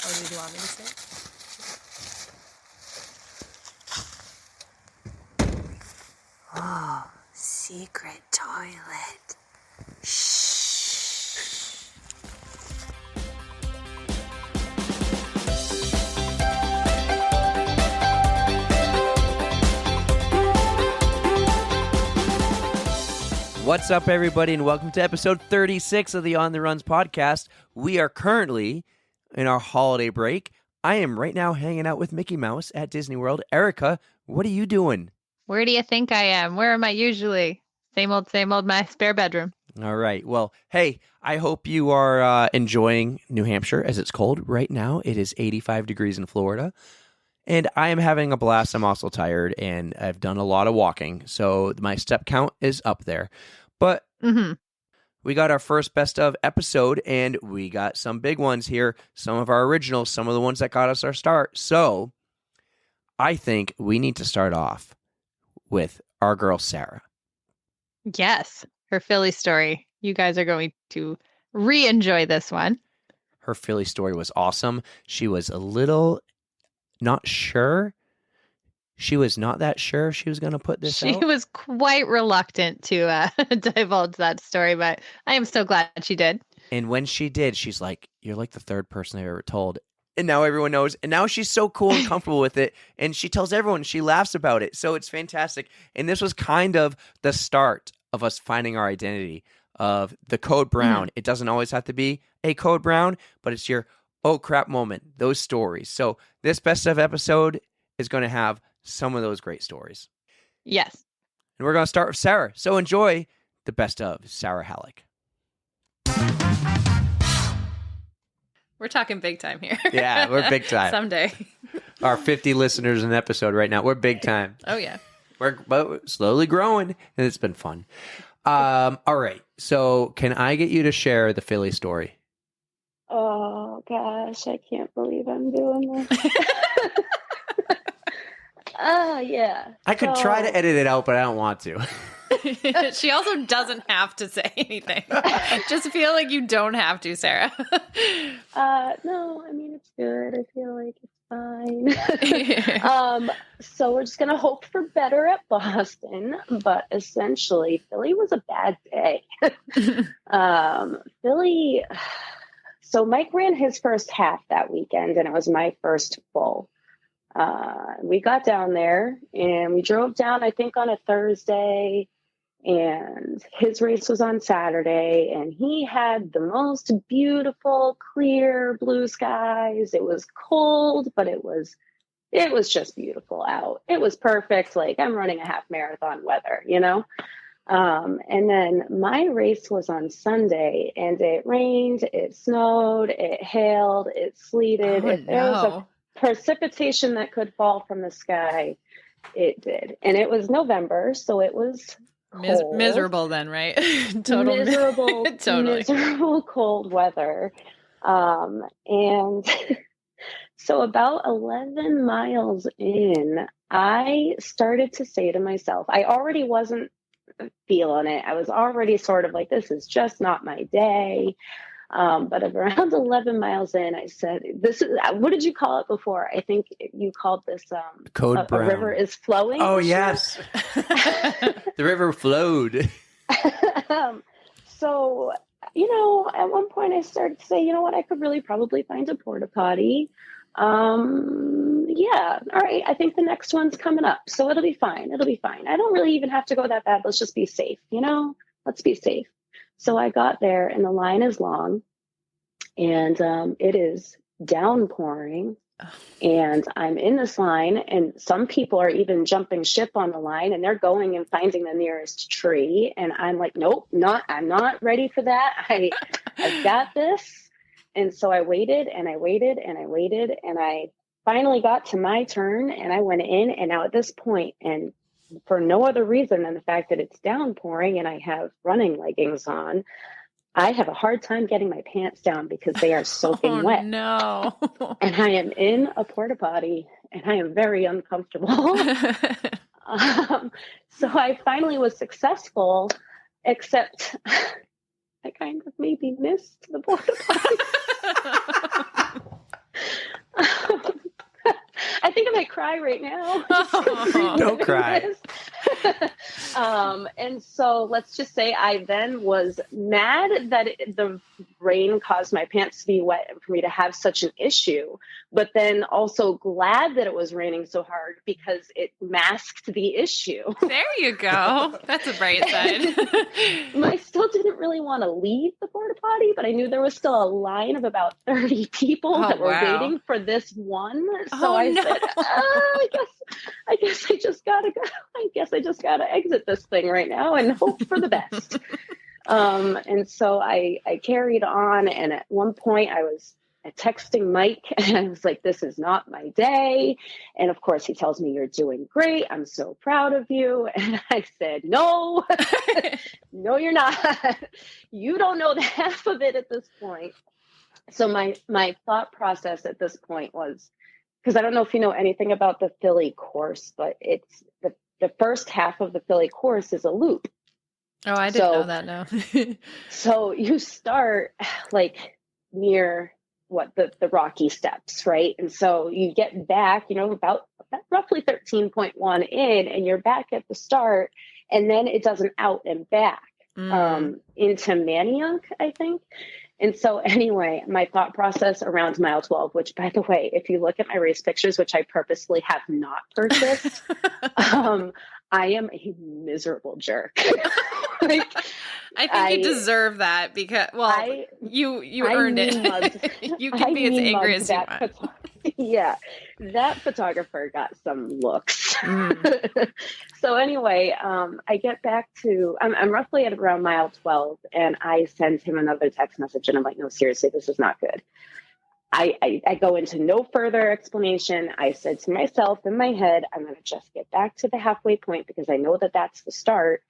Or do you want me to say it? Oh, secret toilet. Shh. What's up, everybody, and welcome to episode 36 of the On the Runs podcast. We are currently in our holiday break. I am right now hanging out with Mickey Mouse at Disney World. Erica, what are you doing? Where do you think I am? Where am I usually? Same old, my spare bedroom. All right. Well, hey, I hope you are enjoying New Hampshire as it's cold. Right now, it is 85 degrees in Florida. And I am having a blast. I'm also tired, and I've done a lot of walking, so my step count is up there. But we got our first best of episode, and we got some big ones here, some of our originals, some of the ones that got us our start. So I think we need to start off with our girl, Sarah. Yes, her Philly story. You guys are going to re-enjoy this one. Her Philly story was awesome. She was a little not sure. She was not that sure she was going to put this out. She was quite reluctant to divulge that story, but I am so glad she did. And when she did, she's like, you're like the third person I've ever told. And now everyone knows. And now she's so cool and comfortable with it. And she tells everyone, she laughs about it. So it's fantastic. And this was kind of the start of us finding our identity of the Code Brown. It doesn't always have to be a Code Brown, but it's your oh crap moment, those stories. So this best of episode is going to have some of those great stories. Yes. And we're going to start with Sarah. So enjoy the best of Sarah Hallock. We're talking big time here. Yeah, we're big time. Someday. Our 50 listeners an episode right now. We're big time. Oh, yeah. We're slowly growing, and it's been fun. All right. So can I get you to share the Philly story? Oh, gosh, I can't believe I'm doing this. Yeah. I could try to edit it out, but I don't want to. She also doesn't have to say anything. Just feel like you don't have to, Sarah. No, I mean, it's good. I feel like it's fine. So we're just going to hope for better at Boston, but essentially Philly was a bad day. Philly, so Mike ran his first half that weekend, and it was my first full. We got down there and we drove down, I think, on a Thursday, and his race was on Saturday, and he had the most beautiful, clear blue skies. It was cold, but it was just beautiful out. It was perfect. Like, I'm running a half marathon weather, you know? And then my race was on Sunday, and it rained, it snowed, it hailed, it sleeted. If there was a precipitation that could fall from the sky, it did. And it was November, so it was cold. Miserable then, right? Miserable cold weather. And so about 11 miles in, I started to say to myself, I already wasn't feeling it. I was already sort of like, this is just not my day. But around 11 miles in, I said, "This is what did you call it before? I think you called this Code Brown. A river is flowing." Oh, yes. The river flowed. So, at one point I started to say, you know what, I could really probably find a porta potty. Yeah, all right. I think the next one's coming up, so it'll be fine. It'll be fine. I don't really even have to go that bad. Let's just be safe, Let's be safe. So I got there, and the line is long, and it is downpouring, and I'm in this line, and some people are even jumping ship on the line, and they're going and finding the nearest tree, and I'm like, nope, I'm not ready for that. I got this. And so I waited, and I waited, and I waited, and I finally got to my turn, and I went in, and now at this point, and for no other reason than the fact that it's downpouring and I have running leggings on, I have a hard time getting my pants down because they are soaking wet. No. And I am in a porta potty, and I am very uncomfortable. So I finally was successful, except I kind of maybe missed the porta potty. cry right now. Don't cry. And so let's just say I then was mad that the rain caused my pants to be wet and for me to have such an issue, but then also glad that it was raining so hard because it masked the issue. There you go. That's a bright side. I still didn't really want to leave the porta potty, but I knew there was still a line of about 30 people that were waiting for this one. So I said, I guess I just gotta go. I guess I just gotta exit this thing right now and hope for the best. And so I carried on, and at one point I was texting Mike, and I was like, this is not my day. And of course he tells me, you're doing great, I'm so proud of you. And I said, no, no, you're not. You don't know the half of it at this point. So my thought process at this point was, because I don't know if you know anything about the Philly course, but it's the first half of the Philly course is a loop. Oh, I didn't know that. No. So you start like near the Rocky Steps, right? And so you get back, about roughly 13.1 in, and you're back at the start, and then it does an out and back into Manayunk, I think. And so anyway, my thought process around mile 12, which by the way, if you look at my race pictures, which I purposely have not purchased, I am a miserable jerk. I think you deserve that because, you earned it. You can be as angry as you want. Yeah, that photographer got some looks. So anyway, I get back to, I'm roughly at around mile 12, and I send him another text message, and I'm like, no, seriously, this is not good. I go into no further explanation. I said to myself in my head, I'm going to just get back to the halfway point because I know that that's the start.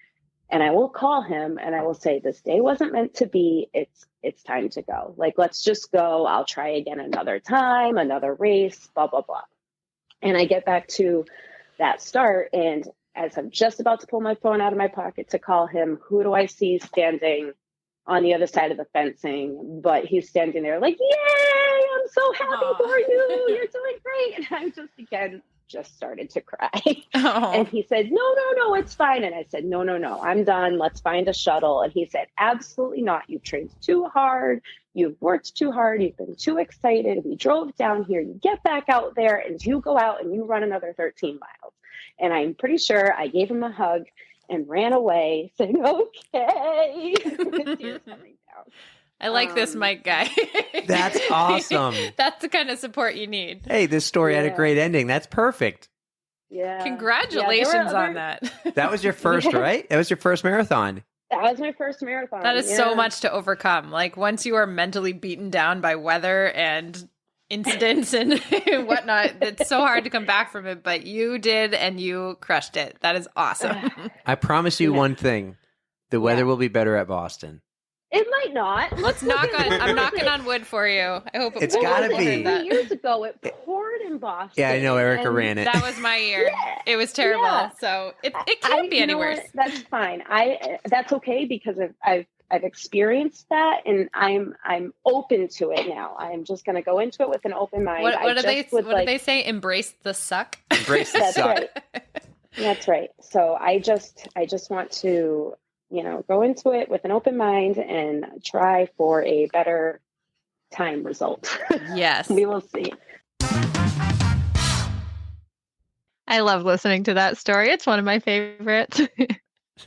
And I will call him and I will say, this day wasn't meant to be. It's time to go. Like, let's just go. I'll try again another time, another race, blah, blah, blah. And I get back to that start. And as I'm just about to pull my phone out of my pocket to call him, who do I see standing on the other side of the fencing? But he's standing there like, yay, I'm so happy for you. You're doing great. And I just started to cry. And he said, no, it's fine. And I said, no, I'm done. Let's find a shuttle. And he said, absolutely not. You've trained too hard. You've worked too hard. You've been too excited. We drove down here. You get back out there and you go out and you run another 13 miles. And I'm pretty sure I gave him a hug and ran away saying, okay. Tears coming down. I like this Mike guy. That's awesome. That's the kind of support you need. Hey, this story had a great ending. That's perfect. Yeah. Congratulations on that. That was your first, right? That was your first marathon. That was my first marathon. That is so much to overcome. Like, once you are mentally beaten down by weather and incidents and whatnot, it's so hard to come back from it, but you did, and you crushed it. That is awesome. I promise you one thing. The weather will be better at Boston. It might not. I'm knocking on wood for you. I hope it's got to be. 3 years ago, it poured in Boston. Yeah, I know. Erica ran it. That was my year. Yeah, it was terrible. Yeah. So it can't be any worse. That's fine. That's okay because I've experienced that, and I'm open to it now. I'm just going to go into it with an open mind. What do they say? Embrace the suck. Embrace the That's suck. Right. That's right. So I just want to, go into it with an open mind and try for a better time result. Yes. We will see. I love listening to that story. It's one of my favorites.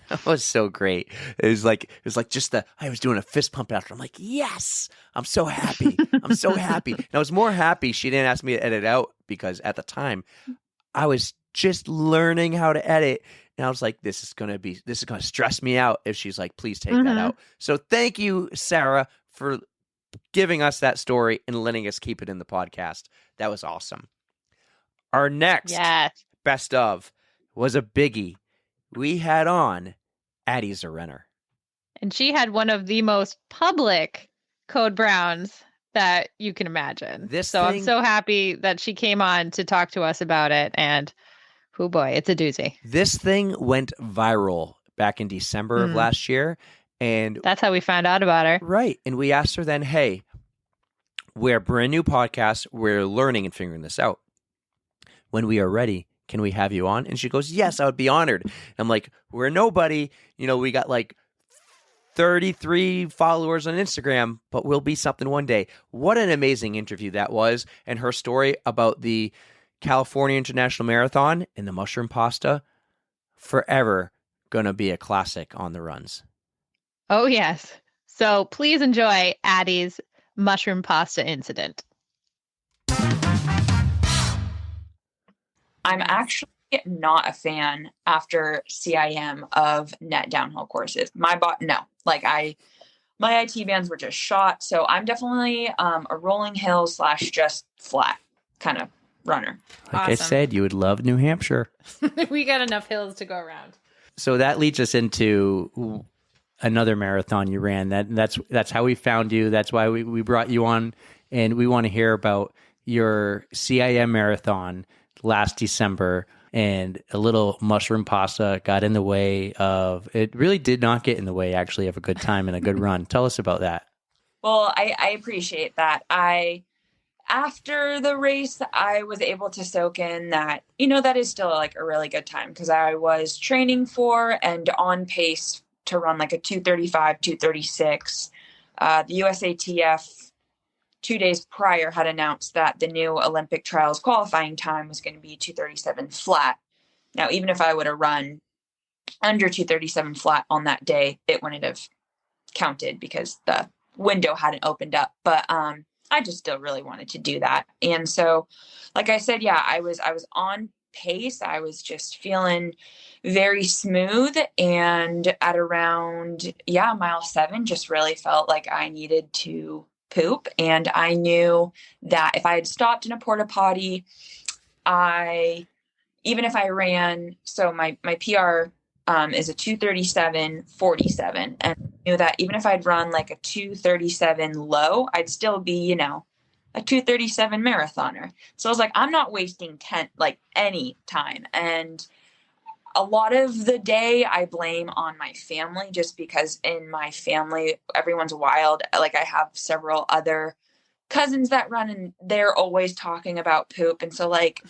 That was so great. It was like I was doing a fist pump after. I'm like, yes, I'm so happy. I'm so happy. And I was more happy she didn't ask me to edit out because at the time I was just learning how to edit. And I was like, this is going to stress me out if she's like, please take that out. So thank you, Sarah, for giving us that story and letting us keep it in the podcast. That was awesome. Our next best of was a biggie. We had on Addy Zerrenner. And she had one of the most public code browns that you can imagine. I'm so happy that she came on to talk to us about it. And oh boy, it's a doozy. This thing went viral back in December of last year. And that's how we found out about her. Right. And we asked her then, hey, we're a brand new podcast. We're learning and figuring this out. when we are ready, can we have you on? And she goes, yes, I would be honored. I'm like, we're nobody. We got like 33 followers on Instagram, but we'll be something one day. What an amazing interview that was. And her story about the California International Marathon and the mushroom pasta, forever going to be a classic on the runs. Oh, yes. So please enjoy Addy's mushroom pasta incident. I'm actually not a fan after CIM of net downhill courses. My IT bands were just shot. So I'm definitely a rolling hill / just flat kind of runner. Like I said, you would love New Hampshire. We got enough hills to go around. So that leads us into another marathon you ran. That's how we found you. That's why we brought you on, and we want to hear about your CIM marathon last December. And a little mushroom pasta got in the way of, it really did not get in the way actually of a good time and a good run. Tell us about that. Well, I appreciate that. After the race, I was able to soak in that, that is still like a really good time because I was training for and on pace to run like a 2:35, 2:36. The USATF 2 days prior had announced that the new Olympic trials qualifying time was going to be 2:37 flat. Now, even if I would have run under 2:37 flat on that day, it wouldn't have counted because the window hadn't opened up. But I just still really wanted to do that. And so, like I said, yeah, I was on pace. I was just feeling very smooth. And at around, mile 7, just really felt like I needed to poop. And I knew that if I had stopped in a porta potty, even if I ran, so my PR is a 2:37:47, and I knew that even if I'd run like a 2:37 low, I'd still be, a 2:37 marathoner. So I was like, I'm not wasting any time. And a lot of the day I blame on my family, just because in my family, everyone's wild. Like I have several other cousins that run and they're always talking about poop. And so like,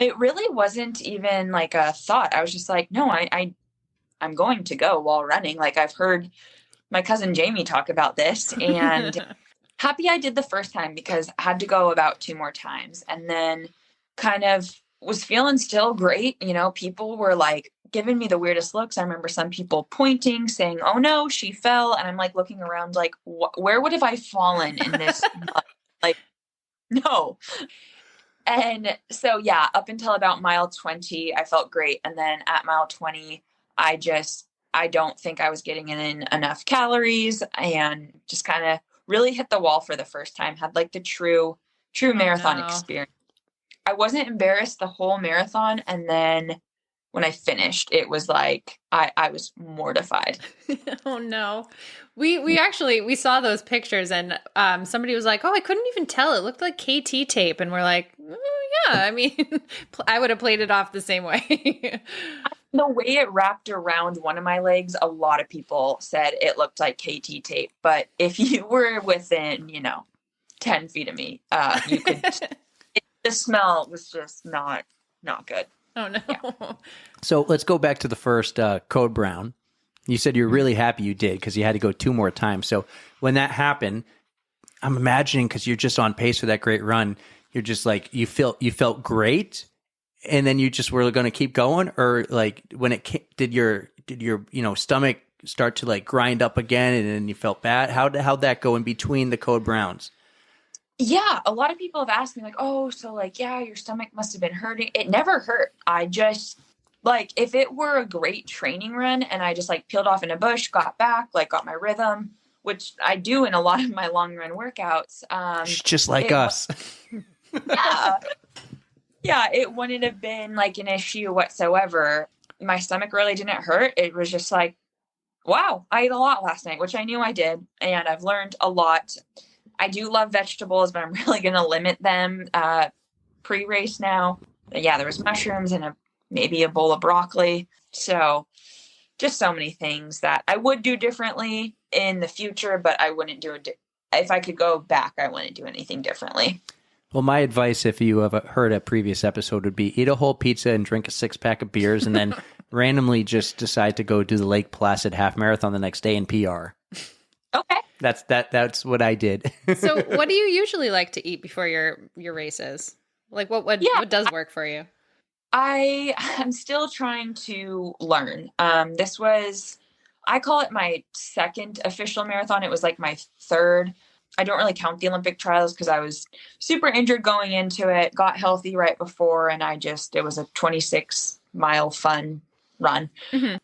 it really wasn't even like a thought. I was just like, no, I'm going to go while running. Like I've heard my cousin Jamie talk about this, and happy I did the first time because I had to go about 2 more times, and then kind of was feeling still great. People were like giving me the weirdest looks. I remember some people pointing, saying, oh no, she fell. And I'm like looking around like, where would have I fallen in this? Like, no. And so, yeah, up until about mile 20, I felt great. And then at mile 20, I don't think I was getting in enough calories and just kind of really hit the wall for the first time, had like the true marathon experience. I wasn't embarrassed the whole marathon. And then when I finished, it was like, I was mortified. Oh no. We saw those pictures and somebody was like, oh, I couldn't even tell. It looked like KT tape. And we're like, yeah, I mean, I would have played it off the same way. The way it wrapped around one of my legs, a lot of people said it looked like KT tape. But if you were within, 10 feet of me, you could, the smell was just not good. Oh no. Yeah. So let's go back to the first Code Brown. You said you're really happy you did because you had to go 2 more times. So when that happened, I'm imagining because you're just on pace for that great run, you're just like, you felt great, and then you just were going to keep going, or like when it came, did your stomach start to like grind up again, and then you felt bad? How'd that go in between the Code Browns? Yeah, a lot of people have asked me like, oh, so like, yeah, your stomach must have been hurting. It never hurt. I just like, if it were a great training run and I just like peeled off in a bush, got back, like got my rhythm, which I do in a lot of my long run workouts. Just like us. Yeah. Yeah, it wouldn't have been like an issue whatsoever. My stomach really didn't hurt. It was just like, wow, I ate a lot last night, which I knew I did. And I've learned a lot. I do love vegetables, but I'm really going to limit them pre-race now. But yeah, there was mushrooms and maybe a bowl of broccoli. So just so many things that I would do differently in the future, but I wouldn't do it. If I could go back, I wouldn't do anything differently. Well, my advice, if you have heard a previous episode, would be eat a whole pizza and drink a 6-pack of beers and then randomly just decide to go do the Lake Placid half marathon the next day in PR. Okay. That's what I did. So what do you usually like to eat before your races? Like what does work for you? I am still trying to learn. I call it my second official marathon. It was like my third. I don't really count the Olympic trials because I was super injured going into it, got healthy right before, and it was a 26-mile fun run. Mm-hmm.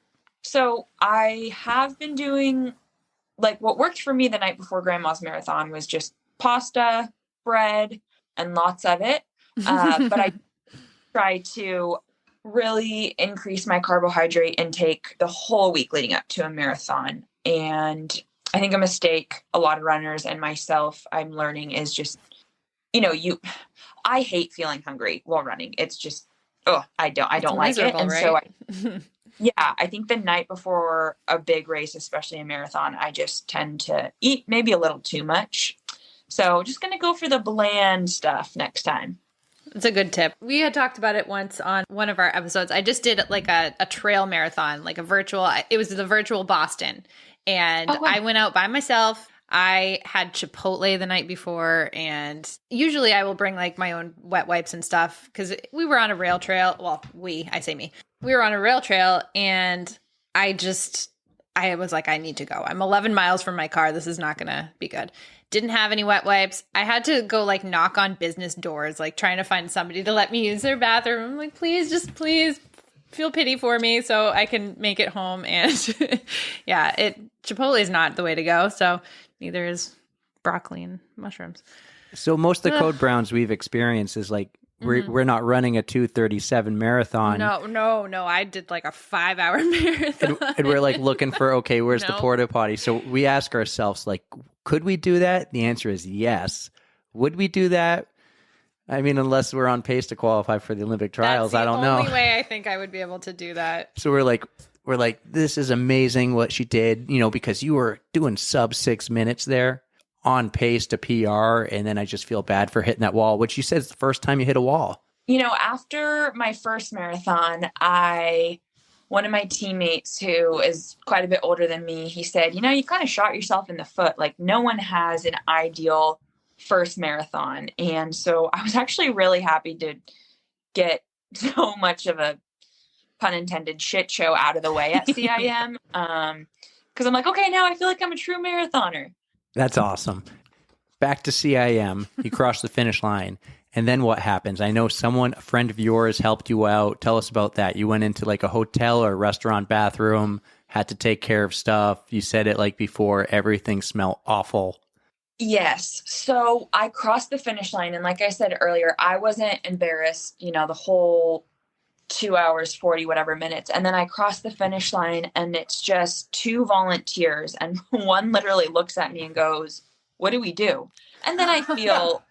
So I have been doing, like, what worked for me the night before Grandma's marathon was just pasta, bread, and lots of it. But I try to really increase my carbohydrate intake the whole week leading up to a marathon. And I think a mistake a lot of runners and myself I'm learning is just, I hate feeling hungry while running. It's just, I don't like it. And right? So I think the night before a big race, especially a marathon, I just tend to eat maybe a little too much. So just going to go for the bland stuff next time. It's a good tip. We had talked about it once on one of our episodes. I just did like a trail marathon, like it was the virtual Boston. And wow. I went out by myself. I had Chipotle the night before, and usually I will bring like my own wet wipes and stuff because we were on a rail trail. Well, I say me. We were on a rail trail, and I was like, I need to go. I'm 11 miles from my car. This is not going to be good. Didn't have any wet wipes. I had to go like knock on business doors, like trying to find somebody to let me use their bathroom. I'm like, please feel pity for me so I can make it home. And Chipotle is not the way to go. So neither is broccoli and mushrooms. So most of the Code Browns we've experienced is like, we're not running a 2:37 marathon. No. I did like a 5-hour marathon. And we're like looking for, okay, where's the porta potty? So we ask ourselves, like, could we do that? The answer is yes. Would we do that? I mean, unless we're on pace to qualify for the Olympic trials, I don't know. That's the only way I think I would be able to do that. So we're like, this is amazing what she did, because you were doing sub 6 minutes there on pace to PR. And then I just feel bad for hitting that wall, which you said is the first time you hit a wall. After my first marathon, one of my teammates who is quite a bit older than me, he said, you kind of shot yourself in the foot. Like, no one has an ideal first marathon. And so I was actually really happy to get so much of a, pun intended, shit show out of the way at CIM. Because I'm like, okay, now I feel like I'm a true marathoner. That's awesome. Back to CIM. You crossed the finish line. And then what happens? I know a friend of yours helped you out. Tell us about that. You went into like a hotel or restaurant bathroom, had to take care of stuff. You said it like before, everything smelled awful. Yes. So I crossed the finish line. And like I said earlier, I wasn't embarrassed, the whole 2 hours, 40, whatever minutes. And then I crossed the finish line and it's just 2 volunteers. And one literally looks at me and goes, what do we do? And then I feel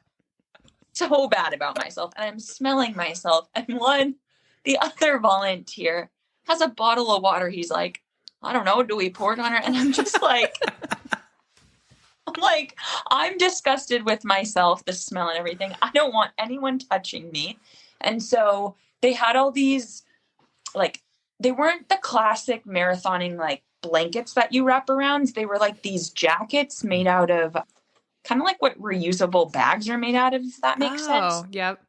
so bad about myself and I'm smelling myself. And the other volunteer has a bottle of water. He's like, I don't know. Do we pour it on her? And I'm just like, I'm disgusted with myself, the smell and everything. I don't want anyone touching me. And so they had all these, like, they weren't the classic marathoning, like, blankets that you wrap around. They were like these jackets made out of kind of like what reusable bags are made out of, if that makes sense. Oh, yep.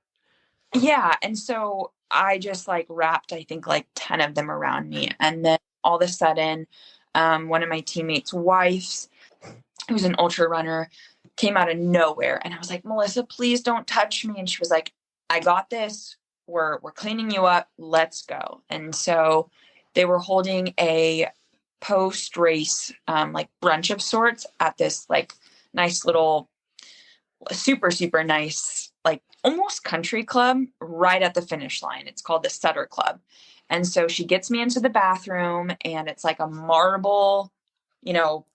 Yeah. And so I just like wrapped, I think like 10 of them around me. And then all of a sudden, one of my teammates' wives, who's an ultra runner, came out of nowhere. And I was like, Melissa, please don't touch me. And she was like, I got this. We're cleaning you up. Let's go. And so they were holding a post-race like brunch of sorts at this like nice little super, super nice, like almost country club right at the finish line. It's called the Sutter Club. And so she gets me into the bathroom and it's like a marble,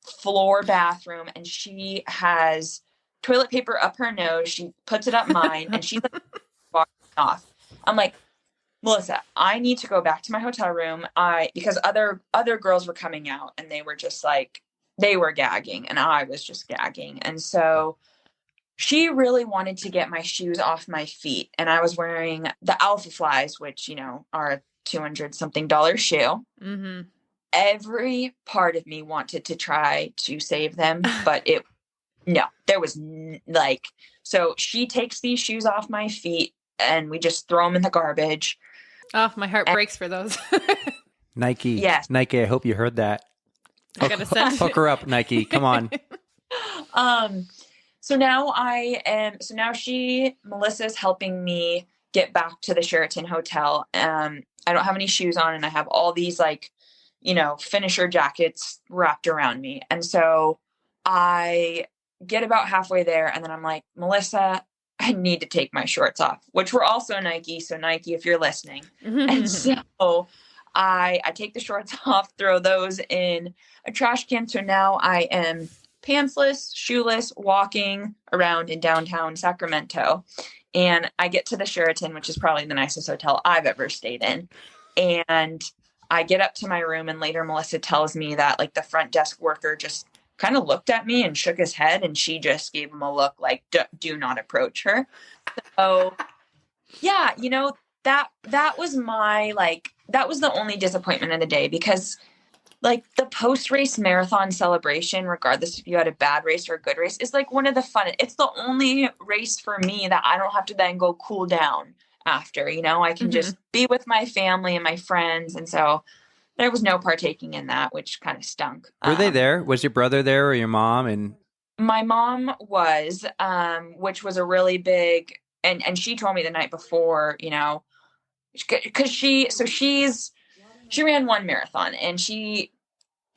floor bathroom. And she has toilet paper up her nose. She puts it up mine and she's like walking off. I'm like, Melissa, I need to go back to my hotel room. Because other girls were coming out and they were just like, they were gagging and I was just gagging. And so she really wanted to get my shoes off my feet. And I was wearing the Alpha Flies, which, are a $200 something shoe. Mm-hmm. Every part of me wanted to try to save them, but there was so she takes these shoes off my feet and we just throw them in the garbage. Oh, my heart breaks for those. Nike. Yes. Nike, I hope you heard that. I gotta send Hook her up, Nike. Come on. So now Melissa's helping me get back to the Sheraton Hotel. I don't have any shoes on and I have all these finisher jackets wrapped around me. And so I get about halfway there and then I'm like, Melissa, I need to take my shorts off, which were also Nike. So Nike, if you're listening. And so I take the shorts off, throw those in a trash can. So now I am pantsless, shoeless, walking around in downtown Sacramento. And I get to the Sheraton, which is probably the nicest hotel I've ever stayed in. And I get up to my room and later Melissa tells me that the front desk worker just kind of looked at me and shook his head and she just gave him a look like, do not approach her. So yeah, that was that was the only disappointment of the day because the post-race marathon celebration, regardless if you had a bad race or a good race, is one of the fun. It's the only race for me that I don't have to then go cool down after, I can just be with my family and my friends. And so there was no partaking in that, which kind of stunk. Were they there? Was your brother there or your mom? And my mom was, which was a really big, and she told me the night before, because she ran one marathon and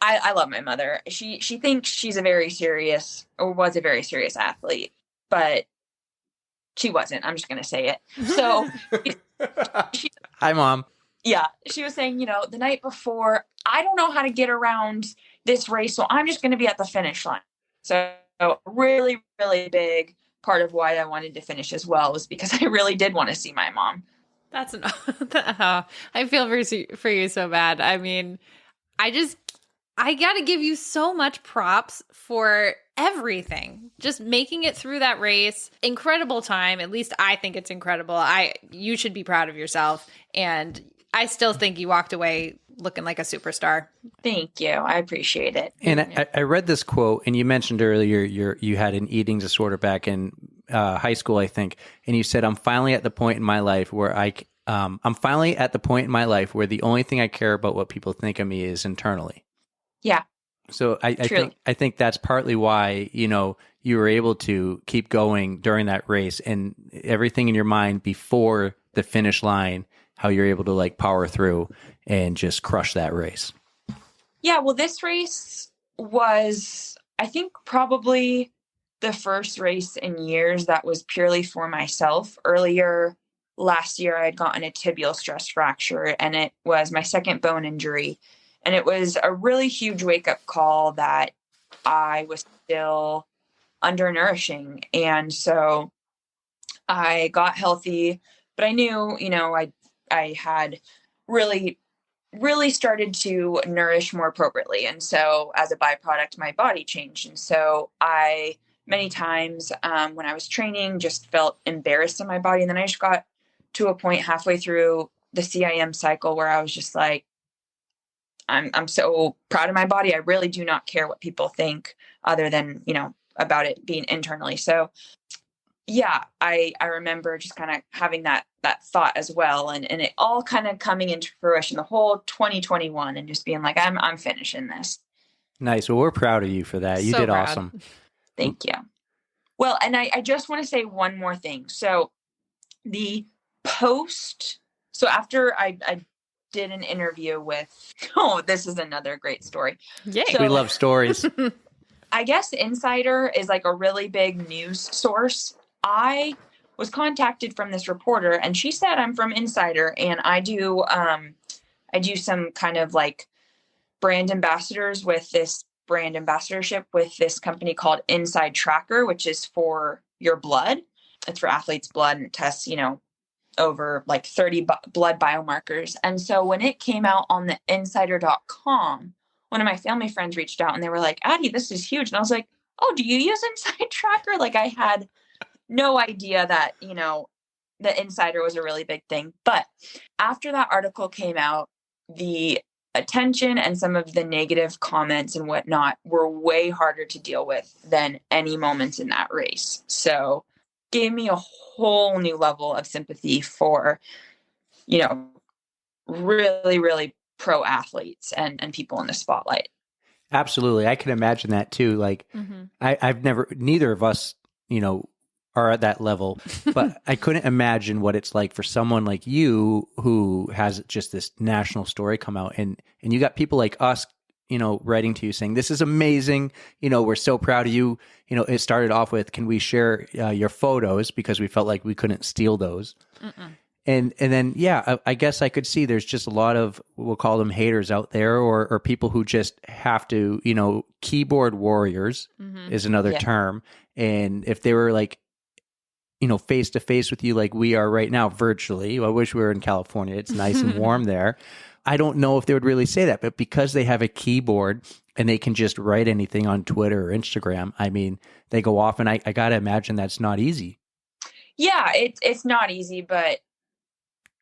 I love my mother. She thinks she's was a very serious athlete, but she wasn't. I'm just going to say it. So hi, Mom. Yeah. She was saying, the night before, I don't know how to get around this race, so I'm just going to be at the finish line. So really, really big part of why I wanted to finish as well was because I really did want to see my mom. That's I feel for you so bad. I mean, I got to give you so much props for everything. Just making it through that race. Incredible time. At least I think it's incredible. You should be proud of yourself. And I still think you walked away looking like a superstar. Thank you. I appreciate it. And I read this quote, and you mentioned earlier you had an eating disorder back in high school, I think, and you said, "I'm finally at the point in my life where the only thing I care about what people think of me is internally." Yeah. So I think that's partly why you were able to keep going during that race and everything in your mind before the finish line, how you're able to power through and just crush that race. Yeah, well, this race was, I think, probably the first race in years that was purely for myself. Earlier last year, I had gotten a tibial stress fracture, and it was my second bone injury. And it was a really huge wake-up call that I was still undernourishing. And so I got healthy, but I knew, I had really, really started to nourish more appropriately. And so as a byproduct, my body changed. And so I, many times when I was training, just felt embarrassed in my body. And then I just got to a point halfway through the CIM cycle where I was just like, I'm so proud of my body. I really do not care what people think other than, about it being internally. So yeah, I remember just kind of having that thought as well. And it all kind of coming into fruition the whole 2021 and just being like, I'm finishing this. Nice. Well, we're proud of you for that. You did proud. Awesome. Thank you. Well, and I just want to say one more thing. So after I did an interview with, this is another great story. Yay. So, we love stories. I guess Insider is a really big news source. I was contacted from this reporter and she said I'm from Insider and I do some kind of brand ambassadors with this brand ambassadorship with this company called Inside Tracker, which is for your blood. It's for athletes' blood and it tests, over 30 blood biomarkers. And so when it came out on the insider.com, one of my family friends reached out and they were like, Addy, this is huge. And I was like, oh, do you use Inside Tracker? I had no idea that, the insider was a really big thing. But after that article came out, the attention and some of the negative comments and whatnot were way harder to deal with than any moments in that race. So gave me a whole new level of sympathy for, really, really pro athletes and people in the spotlight. Absolutely. I can imagine that too. Like neither of us, are at that level, but I couldn't imagine what it's like for someone like you who has just this national story come out and you got people like us, writing to you saying, this is amazing. We're so proud of you. It started off with, can we share your photos? Because we felt like we couldn't steal those. And then, I guess I could see there's just a lot of, we'll call them haters out there or people who just have to, keyboard warriors is another term. And if they were like, face to face with you like we are right now virtually, I wish we were in California. It's nice and warm there. I don't know if they would really say that, but because they have a keyboard and they can just write anything on Twitter or Instagram, I mean, they go off and I got to imagine that's not easy. Yeah, it's not easy, but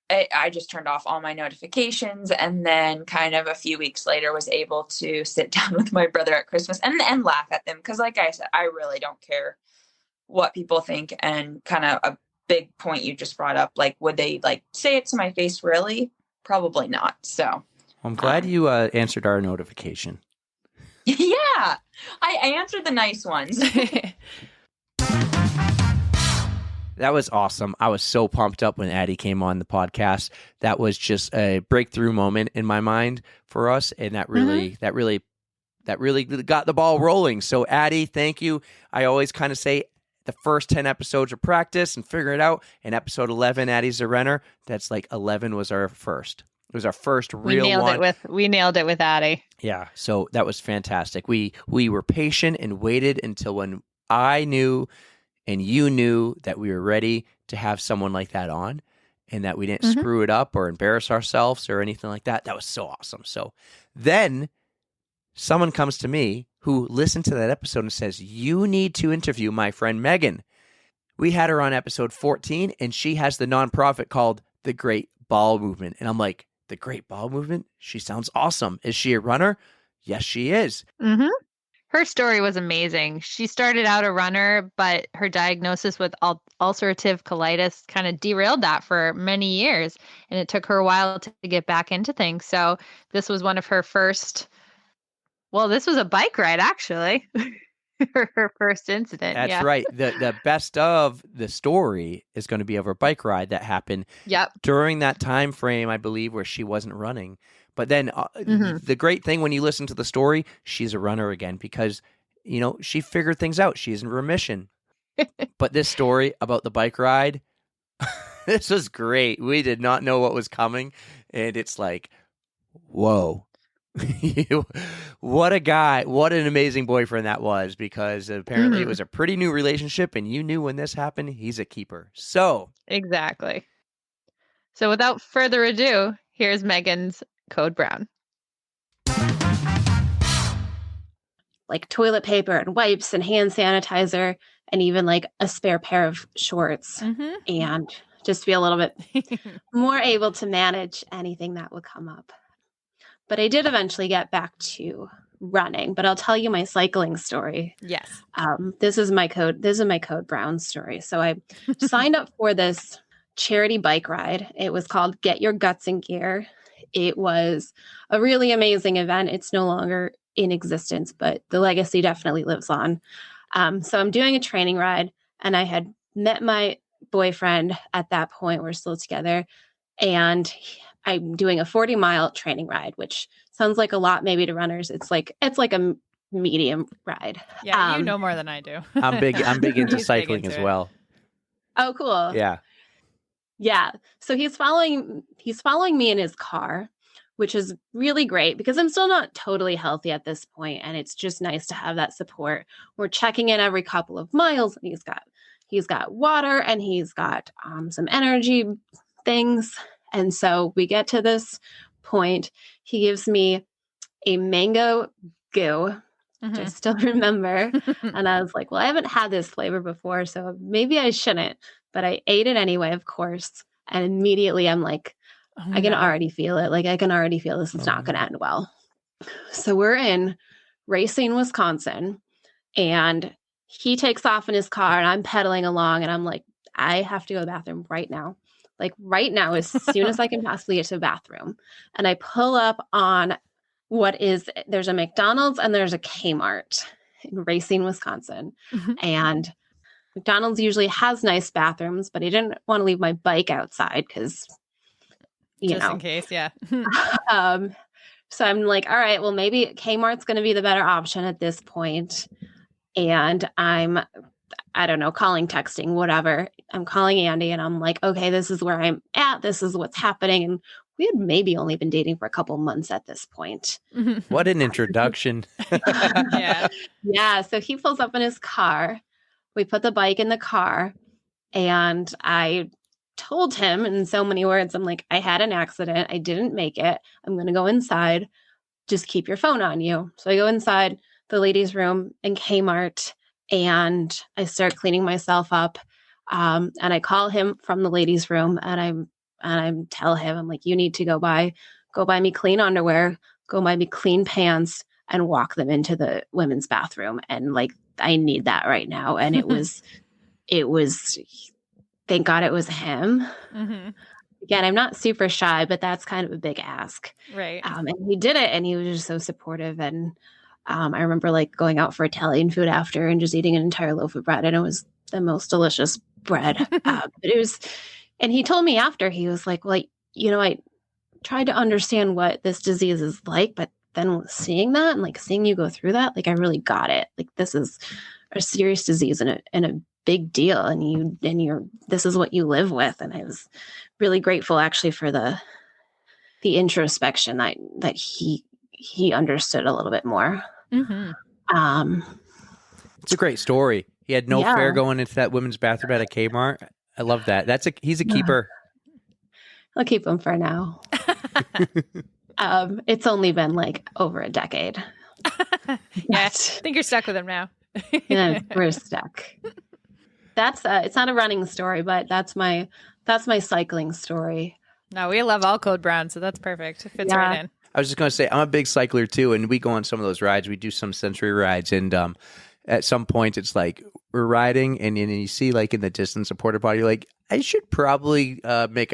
I just turned off all my notifications and then kind of a few weeks later was able to sit down with my brother at Christmas and laugh at them. Because like I said, I really don't care what people think. And kind of a big point you just brought up, like, would they like say it to my face? Really? Probably not. So I'm glad you answered our notification. Yeah, I answered the nice ones. That was awesome. I was so pumped up when Addy came on the podcast. That was just a breakthrough moment in my mind for us. And that really got the ball rolling. So Addy, thank you. I always kind of say the first 10 episodes of practice and figure it out. In episode 11, Addy Zerrenner, that's like 11 was our first. It was our first real one. We nailed it with Addy. Yeah. So that was fantastic. We were patient and waited until when I knew and you knew that we were ready to have someone like that on and that we didn't screw it up or embarrass ourselves or anything like that. That was so awesome. So then someone comes to me who listened to that episode and says, you need to interview my friend Magan. We had her on episode 14 and she has the nonprofit called The Great Ball Movement. And I'm like, The Great Ball Movement? She sounds awesome. Is she a runner? Yes, she is. Mm-hmm. Her story was amazing. She started out a runner, but her diagnosis with ulcerative colitis kind of derailed that for many years. And it took her a while to get back into things. So this was one of her first, this was a bike ride, actually. her first incident. That's right. The best of the story is going to be of her bike ride that happened during that time frame, I believe, where she wasn't running. But then the great thing when you listen to the story, she's a runner again because, she figured things out. She's in remission. But this story about the bike ride, this was great. We did not know what was coming. And it's like, whoa. What a guy. What an amazing boyfriend that was because apparently it was a pretty new relationship and you knew when this happened, he's a keeper. So. Exactly. So without further ado, here's Magan's Code Brown. Like toilet paper and wipes and hand sanitizer and even like a spare pair of shorts and just to be a little bit more able to manage anything that would come up. But I did eventually get back to running, but I'll tell you my cycling story. Yes. This is my Code Brown story. So I signed up for this charity bike ride. It was called Get Your Guts in Gear. It was a really amazing event. It's no longer in existence, but the legacy definitely lives on. So I'm doing a training ride and I had met my boyfriend at that point. We're still together and I'm doing a 40-mile training ride, which sounds like a lot maybe to runners. It's like a medium ride. Yeah, you know more than I do. I'm big into cycling big into as well. Oh, cool. Yeah. Yeah. So he's following me in his car, which is really great because I'm still not totally healthy at this point, and it's just nice to have that support. We're checking in every couple of miles, and he's got water and he's got some energy things. And so we get to this point. He gives me a mango goo which I still remember. And I was like, well, I haven't had this flavor before, so maybe I shouldn't. But I ate it anyway, of course. And immediately I'm like, I can already feel it. Like, I can already feel this is not going to end well. So we're in Racine, Wisconsin, and he takes off in his car and I'm pedaling along and I'm like, I have to go to the bathroom right now. Like right now, as soon as I can possibly get to the bathroom. And I pull up on there's a McDonald's and there's a Kmart in Racine, Wisconsin. And McDonald's usually has nice bathrooms, but I didn't want to leave my bike outside because, just in case. Yeah. So I'm like, all right, well, maybe Kmart's going to be the better option at this point. And I don't know, calling, texting, whatever. I'm calling Andy and I'm like, okay, this is where I'm at. This is what's happening. And we had maybe only been dating for a couple months at this point. What an introduction. Yeah. Yeah. So he pulls up in his car. We put the bike in the car and I told him in so many words, I'm like, I had an accident. I didn't make it. I'm going to go inside. Just keep your phone on you. So I go inside the ladies' room in Kmart and I start cleaning myself up. And I call him from the ladies' room and I tell him, I'm like, you need to go buy me clean underwear, go buy me clean pants and walk them into the women's bathroom. And like, I need that right now. And it was, thank God it was him. Again, I'm not super shy, but that's kind of a big ask. Right. And he did it and he was just so supportive. And I remember like going out for Italian food after and just eating an entire loaf of bread. And it was the most delicious bread. But it was, and he told me after, he was like, well, I tried to understand what this disease is like, but then seeing that and like seeing you go through that, like I really got it. Like this is a serious disease and a big deal. And this is what you live with. And I was really grateful actually for the introspection that he understood a little bit more. It's a great story. He had no fare going into that women's bathroom at a Kmart. I love that. He's a keeper. I'll keep him for now. It's only been like over a decade. Yeah, I think you're stuck with him now. Yeah, we're stuck. That's it's not a running story, but that's my cycling story. No, we love all Code Brown, so that's perfect. It fits right in. I was just going to say, I'm a big cycler too, and we go on some of those rides. We do some sensory rides, and at some point, it's like we're riding, and you see like in the distance a porta potty. You're like, I should probably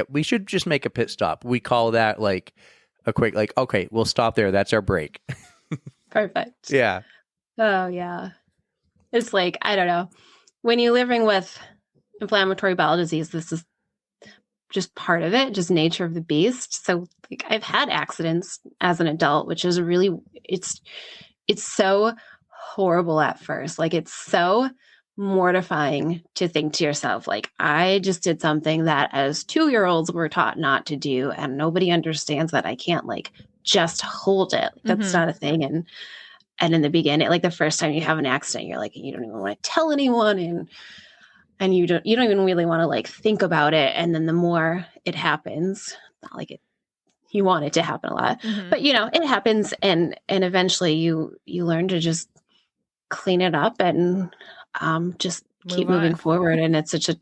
we should just make a pit stop. We call that like a quick, like, okay, we'll stop there. That's our break. Perfect. Yeah. Oh yeah. It's like, I don't know. When you're living with inflammatory bowel disease, this is just part of it, just nature of the beast. So like I've had accidents as an adult, which is really, it's so horrible at first. Like it's so mortifying to think to yourself, like I just did something that as 2-year-olds were taught not to do. And nobody understands that I can't like just hold it. Like, that's not a thing. And in the beginning, like the first time you have an accident, you're like, you don't even want to tell anyone. And you don't even really want to like think about it. And then the more it happens, not like you want it to happen a lot, but it happens. And eventually you learn to just clean it up and just keep moving forward. And it's just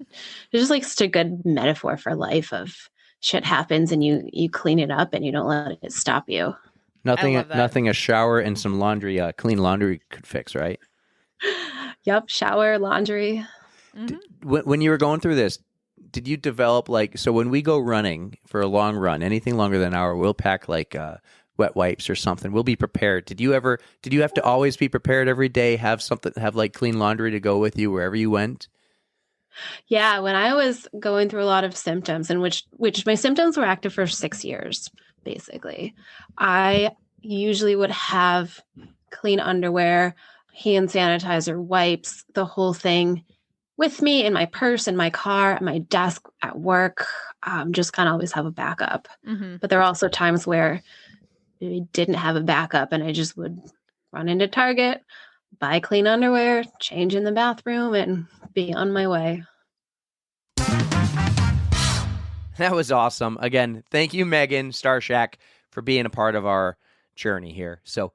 like such a good metaphor for life of shit happens and you clean it up and you don't let it stop you. Nothing a shower and some laundry, clean laundry could fix, right? Yep. Shower, laundry. When you were going through this, did you develop so when we go running for a long run, anything longer than an hour, we'll pack wet wipes or something. We'll be prepared. Did you have to always be prepared every day? Have clean laundry to go with you wherever you went? Yeah. When I was going through a lot of symptoms and which my symptoms were active for 6 years, basically, I usually would have clean underwear, hand sanitizer, wipes, the whole thing with me in my purse, in my car, at my desk, at work, just kind of always have a backup. But there are also times where I didn't have a backup and I just would run into Target, buy clean underwear, change in the bathroom, and be on my way. That was awesome. Again, thank you, Magan Starshak, for being a part of our journey here. So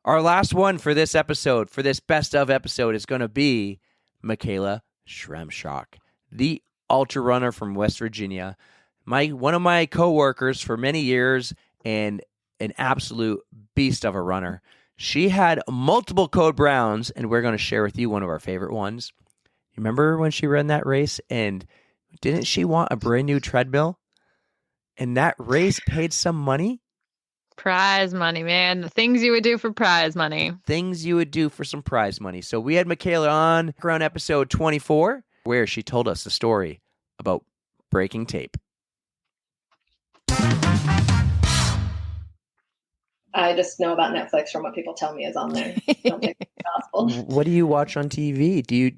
Our last one for this episode, for this best of episode, is going to be Mikala Shremshock, the ultra runner from West Virginia. One of my coworkers for many years and an absolute beast of a runner. She had multiple Code Browns, and we're going to share with you one of our favorite ones. You remember when she ran that race, and didn't she want a brand new treadmill? And that race paid some money? Prize money, man. The things you would do for prize money. Things you would do for some prize money. So we had Mikala on around episode 24, where she told us the story about breaking tape. I just know about Netflix from what people tell me is on there. Don't take it as gospel. What do you watch on TV? Do you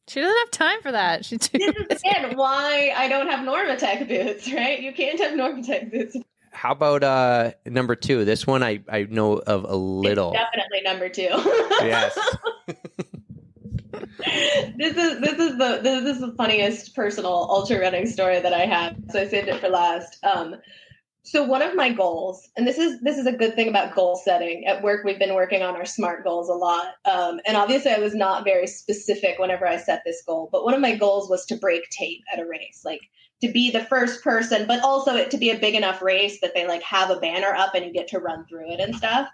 She doesn't have time for that. This is again why I don't have Normatec boots, right? You can't have Normatec boots. How about number 2? This one I know of a little. It's definitely number 2. Yes. This is the funniest personal ultra running story that I have. So I saved it for last. So one of my goals, and this is a good thing about goal setting. At work, we've been working on our SMART goals a lot. And obviously I was not very specific whenever I set this goal, but one of my goals was to break tape at a race, like to be the first person, but also it to be a big enough race that they like have a banner up and you get to run through it and stuff.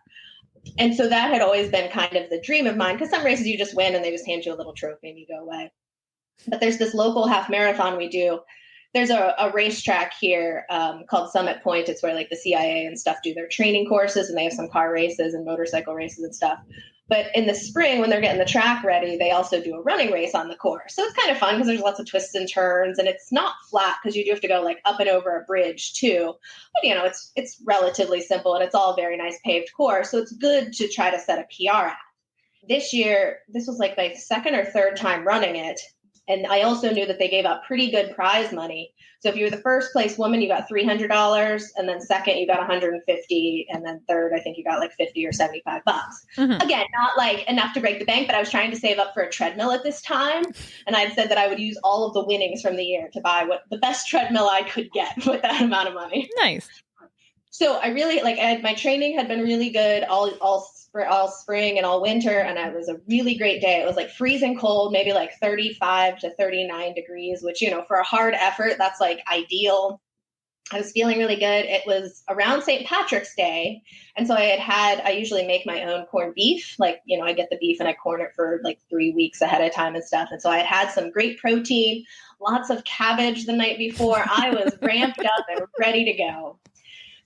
And so that had always been kind of the dream of mine, because some races you just win and they just hand you a little trophy and you go away. But there's this local half marathon we do. There's a racetrack here called Summit Point. It's where like the CIA and stuff do their training courses, and they have some car races and motorcycle races and stuff. But in the spring, when they're getting the track ready, they also do a running race on the course. So it's kind of fun because there's lots of twists and turns, and it's not flat because you do have to go like up and over a bridge too. But you know, it's relatively simple, and it's all very nice paved course. So it's good to try to set a PR at. This year, this was like my second or third time running it. And I also knew that they gave out pretty good prize money. So if you were the first place woman, you got $300, and then second, you got $150, and then third, I think you got like $50 or $75. Mm-hmm. Again, not like enough to break the bank, but I was trying to save up for a treadmill at this time. And I'd said that I would use all of the winnings from the year to buy the best treadmill I could get with that amount of money. Nice. So I really my training had been really good all spring and all winter. And it was a really great day. It was like freezing cold, maybe like 35 to 39 degrees, which, you know, for a hard effort, that's like ideal. I was feeling really good. It was around St. Patrick's Day. And so I usually make my own corned beef. Like, you know, I get the beef and I corn it for like 3 weeks ahead of time and stuff. And so I had some great protein, lots of cabbage the night before. I was ramped up and ready to go.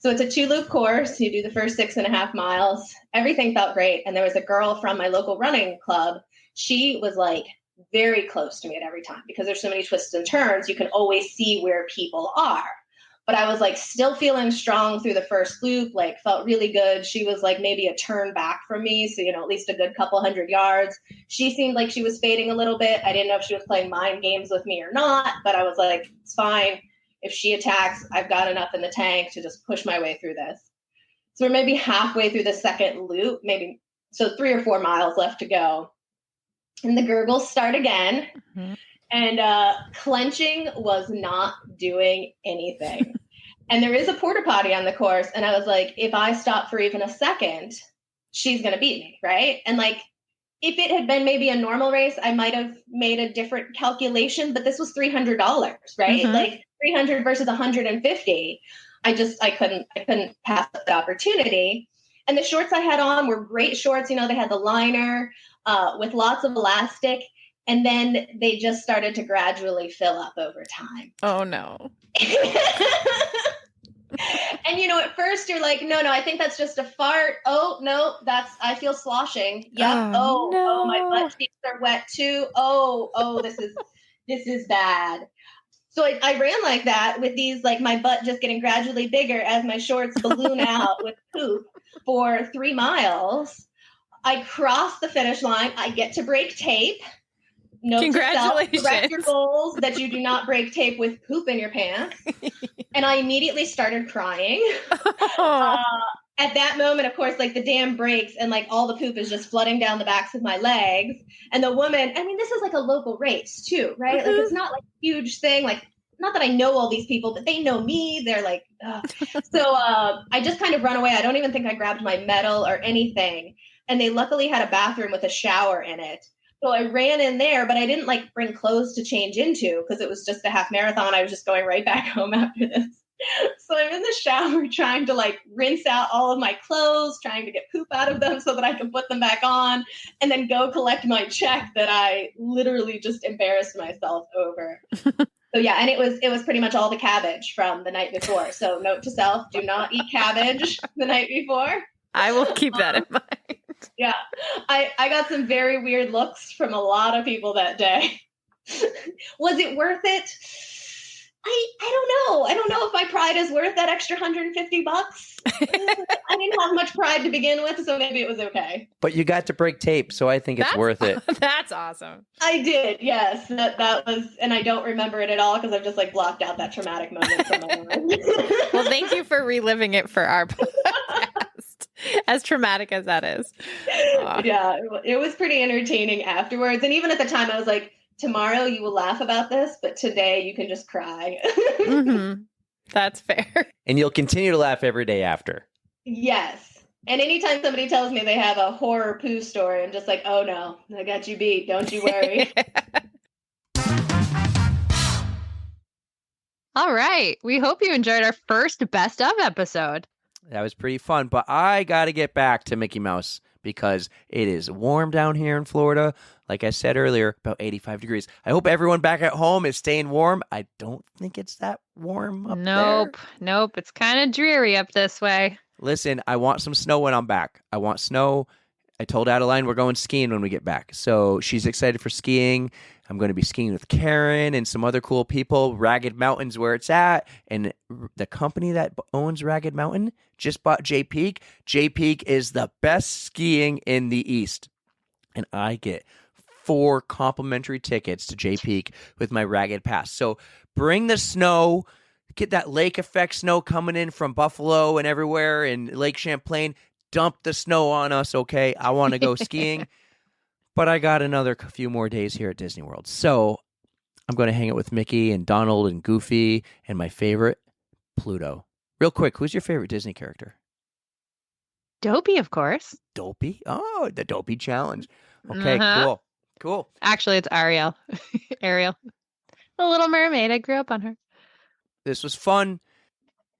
So it's a 2-loop course. You do the first 6.5 miles. Everything felt great. And there was a girl from my local running club. She was like very close to me at every time because there's so many twists and turns. You can always see where people are. But I was like still feeling strong through the first loop, like felt really good. She was like maybe a turn back from me. So, you know, at least a good couple hundred yards. She seemed like she was fading a little bit. I didn't know if she was playing mind games with me or not, but I was like, it's fine. If she attacks, I've got enough in the tank to just push my way through this. So we're maybe halfway through the second loop, so 3 or 4 miles left to go. And the gurgles start again. Mm-hmm. And clenching was not doing anything. And there is a porta potty on the course. And I was like, if I stop for even a second, she's going to beat me, right? And like, if it had been maybe a normal race, I might have made a different calculation, but this was $300, right? Mm-hmm. Like 300 versus 150. I couldn't pass up the opportunity. And the shorts I had on were great shorts. You know, they had the liner with lots of elastic. And then they just started to gradually fill up over time. Oh, no. And, you know, at first you're like, no, I think that's just a fart. Oh, no, I feel sloshing. Yep. Oh, my butt cheeks are wet too. Oh, this is bad. So I ran like that with these, like my butt just getting gradually bigger as my shorts balloon out with poop for 3 miles. I cross the finish line. I get to break tape. Note Congratulations. To self, correct your goals that you do not break tape with poop in your pants. And I immediately started crying. At that moment, of course, like the dam breaks and like all the poop is just flooding down the backs of my legs. And the woman, I mean, this is like a local race too, right? Mm-hmm. Like it's not like a huge thing. Like not that I know all these people, but they know me. They're like, ugh. So I just kind of run away. I don't even think I grabbed my medal or anything. And they luckily had a bathroom with a shower in it. So I ran in there, but I didn't like bring clothes to change into because it was just a half marathon. I was just going right back home after this. So I'm in the shower trying to like rinse out all of my clothes, trying to get poop out of them so that I can put them back on and then go collect my check that I literally just embarrassed myself over. So yeah, and it was pretty much all the cabbage from the night before. So note to self, do not eat cabbage the night before. I will keep that in mind. Yeah, I got some very weird looks from a lot of people that day. Was it worth it? I don't know. I don't know if my pride is worth that extra $150. I didn't have much pride to begin with, so maybe it was okay. But you got to break tape, so I think it's worth it. That's awesome. I did, yes. That was, and I don't remember it at all because I've just like blocked out that traumatic moment from my mind. Well, thank you for reliving it for our podcast, as traumatic as that is. Yeah, it was pretty entertaining afterwards. And even at the time, I was like, tomorrow you will laugh about this, but today you can just cry. Mm-hmm. That's fair. And you'll continue to laugh every day after. Yes. And anytime somebody tells me they have a horror poo story, I'm just like, oh no, I got you beat. Don't you worry. All right. We hope you enjoyed our first Best Of episode. That was pretty fun, but I got to get back to Mickey Mouse because it is warm down here in Florida. Like I said earlier, about 85 degrees. I hope everyone back at home is staying warm. I don't think it's that warm up there. Nope. It's kind of dreary up this way. Listen, I want some snow when I'm back. I want snow. I told Adeline we're going skiing when we get back. So she's excited for skiing. I'm going to be skiing with Karen and some other cool people. Ragged Mountain's where it's at. And the company that owns Ragged Mountain just bought J Peak. J Peak is the best skiing in the East. And I get 4 complimentary tickets to J Peak with my Ragged Pass. So bring the snow. Get that lake effect snow coming in from Buffalo and everywhere and Lake Champlain. Dump the snow on us, okay? I want to go skiing. But I got another few more days here at Disney World. So I'm going to hang out with Mickey and Donald and Goofy and my favorite, Pluto. Real quick, who's your favorite Disney character? Dopey, of course. Dopey? Oh, the Dopey Challenge. Okay, cool. Actually, it's Ariel. Ariel. The Little Mermaid. I grew up on her. This was fun.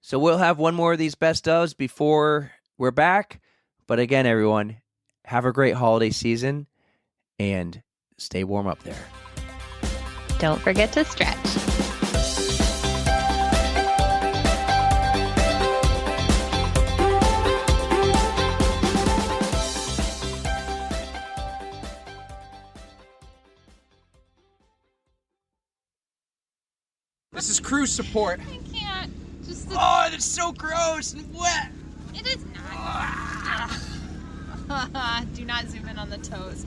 So we'll have one more of these best ofs before we're back. But again, everyone, have a great holiday season and stay warm up there. Don't forget to stretch. This is cruise support. I can't. Oh, that's so gross and wet. It is not. Do not zoom in on the toes.